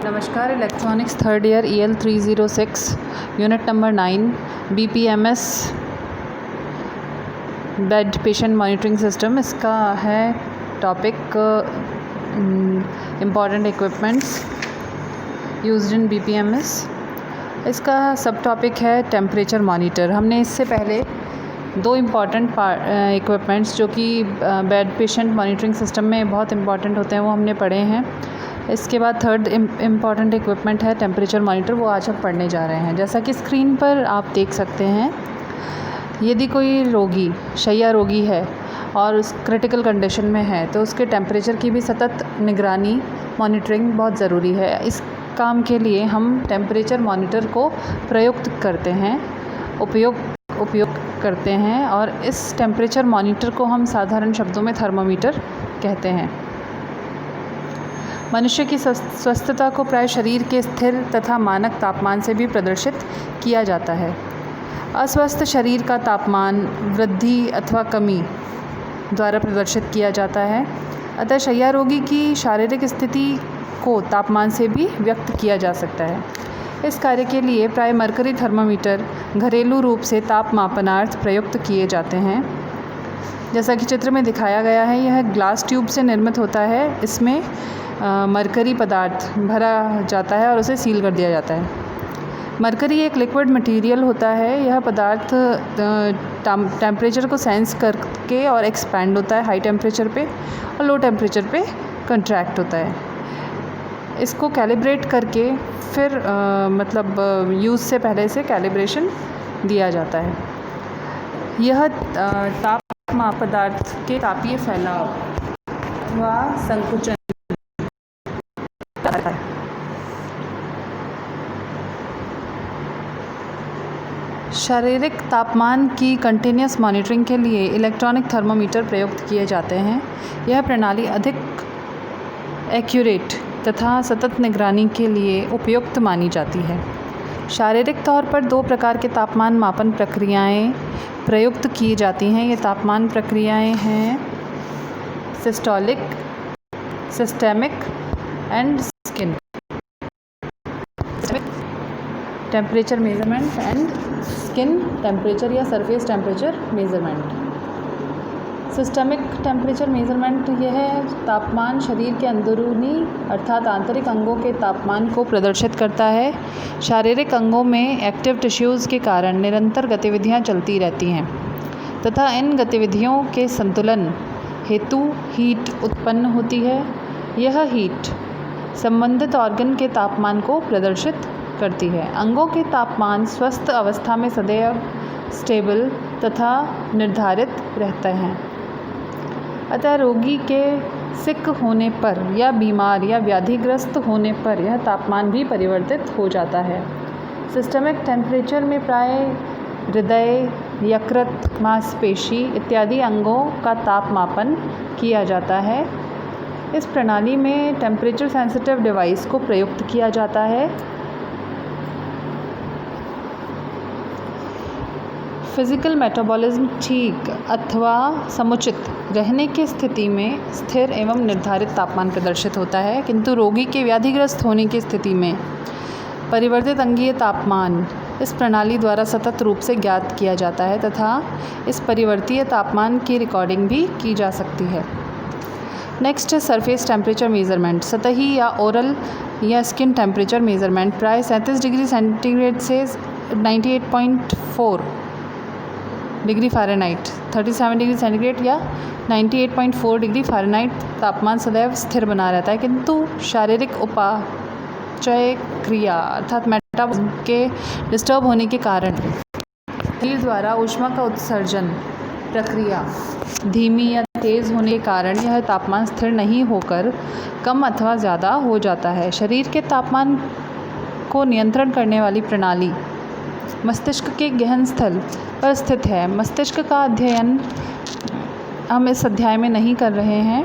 नमस्कार। Electronics third year EL 306 unit number 9 BPMS bed patient monitoring system. इसका है topic important equipments used in BPMS। इसका सब topic है टेम्परेचर मॉनिटर। हमने इससे पहले दो इम्पॉर्टेंट इक्विपमेंट्स जो कि बेड पेशेंट मॉनिटरिंग सिस्टम में बहुत इम्पॉर्टेंट होते हैं वो हमने पढ़े हैं। इसके बाद थर्ड इम्पॉर्टेंट इक्विपमेंट है टेम्परेचर मॉनिटर, वो आज हम पढ़ने जा रहे हैं। जैसा कि स्क्रीन पर आप देख सकते हैं, यदि कोई रोगी शैय्या रोगी है और उस क्रिटिकल कंडीशन में है तो उसके टेम्परेचर की भी सतत निगरानी मॉनिटरिंग बहुत ज़रूरी है। इस काम के लिए हम टेम्परेचर मॉनिटर को प्रयुक्त करते हैं, उपयोग करते हैं और इस टेम्परेचर मॉनिटर को हम साधारण शब्दों में थर्मामीटर कहते हैं। मनुष्य की स्वस्थता को प्राय शरीर के स्थिर तथा मानक तापमान से भी प्रदर्शित किया जाता है। अस्वस्थ शरीर का तापमान वृद्धि अथवा कमी द्वारा प्रदर्शित किया जाता है। अतः शैय्या रोगी की शारीरिक स्थिति को तापमान से भी व्यक्त किया जा सकता है। इस कार्य के लिए प्राय मरकरी थर्मामीटर घरेलू रूप से ताप मापनार्थ प्रयुक्त किए जाते हैं। जैसा कि चित्र में दिखाया गया है, यह ग्लास ट्यूब से निर्मित होता है। इसमें मरकरी पदार्थ भरा जाता है और उसे सील कर दिया जाता है। मरकरी एक लिक्विड मटेरियल होता है। यह पदार्थ टेम्परेचर को सेंस करके और एक्सपैंड होता है हाई टेम्परेचर पे और लो टेम्परेचर पे कंट्रैक्ट होता है। इसको कैलिब्रेट करके फिर यूज़ से पहले से कैलिब्रेशन दिया जाता है। यह ताप पदार्थ के तापीय फैलाव व संकुचन है। शारीरिक तापमान की कंटिन्यूस मॉनिटरिंग के लिए इलेक्ट्रॉनिक थर्मामीटर प्रयुक्त किए जाते हैं। यह प्रणाली अधिक एक्यूरेट तथा सतत निगरानी के लिए उपयुक्त मानी जाती है। शारीरिक तौर पर दो प्रकार के तापमान मापन प्रक्रियाएं प्रयुक्त की जाती हैं। ये तापमान प्रक्रियाएं हैं systemic and skin temperature measurement and skin temperature या surface temperature measurement. Systemic temperature measurement यह तापमान शरीर के अंदरूनी अर्थात आंतरिक अंगों के तापमान को प्रदर्शित करता है। शारीरिक अंगों में एक्टिव टिश्यूज़ के कारण निरंतर गतिविधियां चलती रहती हैं तथा इन गतिविधियों के संतुलन हेतु हीट उत्पन्न होती है। यह हीट संबंधित ऑर्गन के तापमान को प्रदर्शित करती है। अंगों के तापमान स्वस्थ अवस्था में सदैव स्टेबल तथा निर्धारित रहते हैं। अतः रोगी के सिक होने पर या बीमार या व्याधिग्रस्त होने पर यह तापमान भी परिवर्तित हो जाता है। सिस्टमिक टेम्परेचर में प्राय हृदय, यकृत, मांसपेशी इत्यादि अंगों का तापमापन किया जाता है। इस प्रणाली में टेम्परेचर सेंसिटिव डिवाइस को प्रयुक्त किया जाता है। फिजिकल मेटाबॉलिज्म ठीक अथवा समुचित रहने की स्थिति में स्थिर एवं निर्धारित तापमान प्रदर्शित होता है, किंतु रोगी के व्याधिग्रस्त होने की स्थिति में परिवर्तित अंगीय तापमान इस प्रणाली द्वारा सतत रूप से ज्ञात किया जाता है तथा इस परिवर्तीय तापमान की रिकॉर्डिंग भी की जा सकती है। नेक्स्ट है सरफेस टेम्परेचर मेजरमेंट। सतही या ओरल या स्किन टेम्परेचर मेजरमेंट प्राय 37 डिग्री सेंटीग्रेड से 98.4 डिग्री फ़ारेनहाइट 37 डिग्री सेंटीग्रेड या 98.4 डिग्री फ़ारेनहाइट तापमान सदैव स्थिर बना रहता है, किंतु शारीरिक उपापचय क्रिया अर्थात मेटाबॉलिज्म के डिस्टर्ब होने के कारण शरीर द्वारा ऊष्मा का उत्सर्जन प्रक्रिया धीमी या तेज़ होने के कारण यह तापमान स्थिर नहीं होकर कम अथवा ज़्यादा हो जाता है। शरीर के तापमान को नियंत्रण करने वाली प्रणाली मस्तिष्क के गहन स्थल पर स्थित है। मस्तिष्क का अध्ययन हम इस अध्याय में नहीं कर रहे हैं।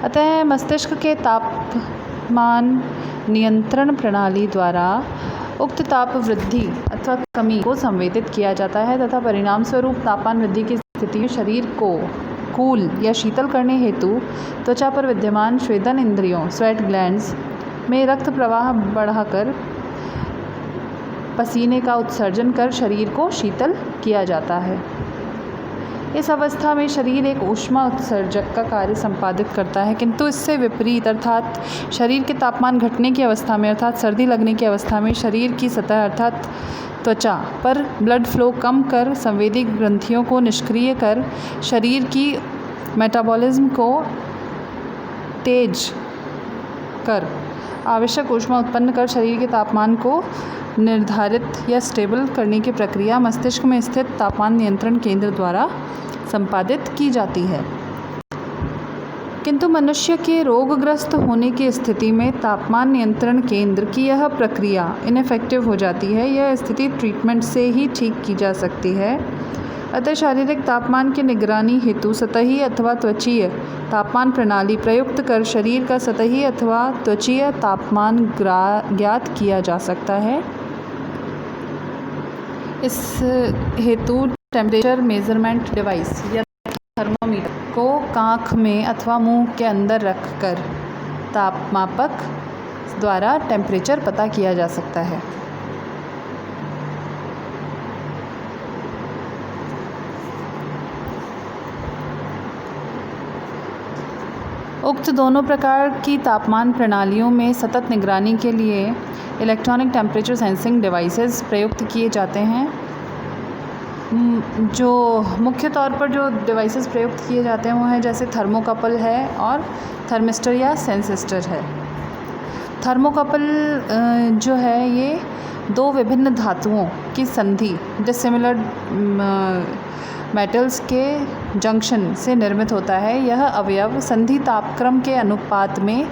अतः मस्तिष्क के तापमान नियंत्रण प्रणाली द्वारा उक्त ताप वृद्धि अथवा कमी को संवेदित किया जाता है तथा परिणाम स्वरूप तापमान वृद्धि की स्थिति में शरीर को कूल या शीतल करने हेतु त्वचा पर विद्यमान स्वेदन इंद्रियों स्वेट ग्लैंड्स में रक्त प्रवाह बढ़ाकर पसीने का उत्सर्जन कर शरीर को शीतल किया जाता है। इस अवस्था में शरीर एक ऊष्मा उत्सर्जक का कार्य संपादित करता है, किंतु इससे विपरीत अर्थात शरीर के तापमान घटने की अवस्था में अर्थात सर्दी लगने की अवस्था में शरीर की सतह अर्थात त्वचा पर ब्लड फ्लो कम कर संवेदी ग्रंथियों को निष्क्रिय कर शरीर की मेटाबॉलिज्म को तेज कर आवश्यक ऊष्मा उत्पन्न कर शरीर के तापमान को निर्धारित या स्टेबल करने की प्रक्रिया मस्तिष्क में स्थित तापमान नियंत्रण केंद्र द्वारा संपादित की जाती है। किंतु मनुष्य के रोगग्रस्त होने की स्थिति में तापमान नियंत्रण केंद्र की यह प्रक्रिया इनफेक्टिव हो जाती है। यह स्थिति ट्रीटमेंट से ही ठीक की जा सकती है। अतः शारीरिक तापमान की निगरानी हेतु सतही अथवा त्वचीय तापमान प्रणाली प्रयुक्त कर शरीर का सतही अथवा त्वचीय तापमान ज्ञात किया जा सकता है। इस हेतु टेम्परेचर मेजरमेंट डिवाइस या थर्मोमीटर को कांख में अथवा मुंह के अंदर रखकर तापमापक द्वारा टेम्परेचर पता किया जा सकता है। उक्त दोनों प्रकार की तापमान प्रणालियों में सतत निगरानी के लिए इलेक्ट्रॉनिक टेम्परेचर सेंसिंग डिवाइसेस प्रयुक्त किए जाते हैं। जो मुख्य तौर पर जो डिवाइसेस प्रयुक्त किए जाते हैं वो हैं जैसे थर्मोकपल है और थर्मिस्टर या सेंसिस्टर है। थर्मोकपल जो है ये दो विभिन्न धातुओं की संधि डिसिमिलर मेटल्स के जंक्शन से निर्मित होता है। यह अवयव संधि तापक्रम के अनुपात में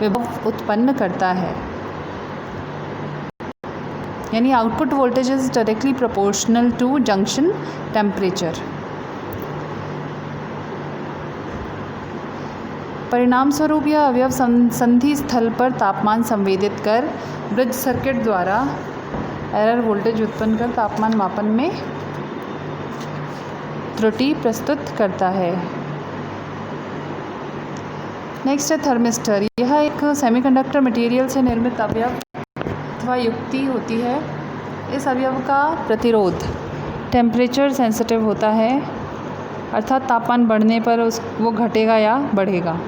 विभव उत्पन्न करता है, यानी output voltage is directly proportional to junction temperature. परिणाम स्वरूप यह अवयव संधि स्थल पर तापमान संवेदित कर ब्रिज सर्किट द्वारा एरर वोल्टेज उत्पन्न कर तापमान मापन में त्रुटि प्रस्तुत करता है। नेक्स्ट है थर्मिस्टर। यह एक सेमीकंडक्टर मटेरियल से निर्मित अवयव अथवा युक्ति होती है। इस अवयव का प्रतिरोध टेम्परेचर सेंसिटिव होता है, अर्थात तापमान बढ़ने पर वो घटेगा या बढ़ेगा।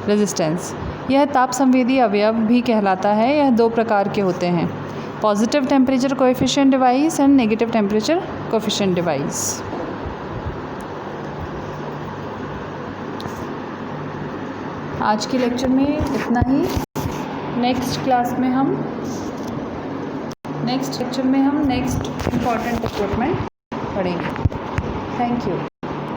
रेजिस्टेंस यह ताप संवेदी अवयव भी कहलाता है। यह दो प्रकार के होते हैं, positive temperature coefficient device and negative temperature coefficient device. आज के लेक्चर में इतना ही। नेक्स्ट लेक्चर में हम नेक्स्ट इम्पॉर्टेंट इक्विपमेंट पढ़ेंगे। Thank you.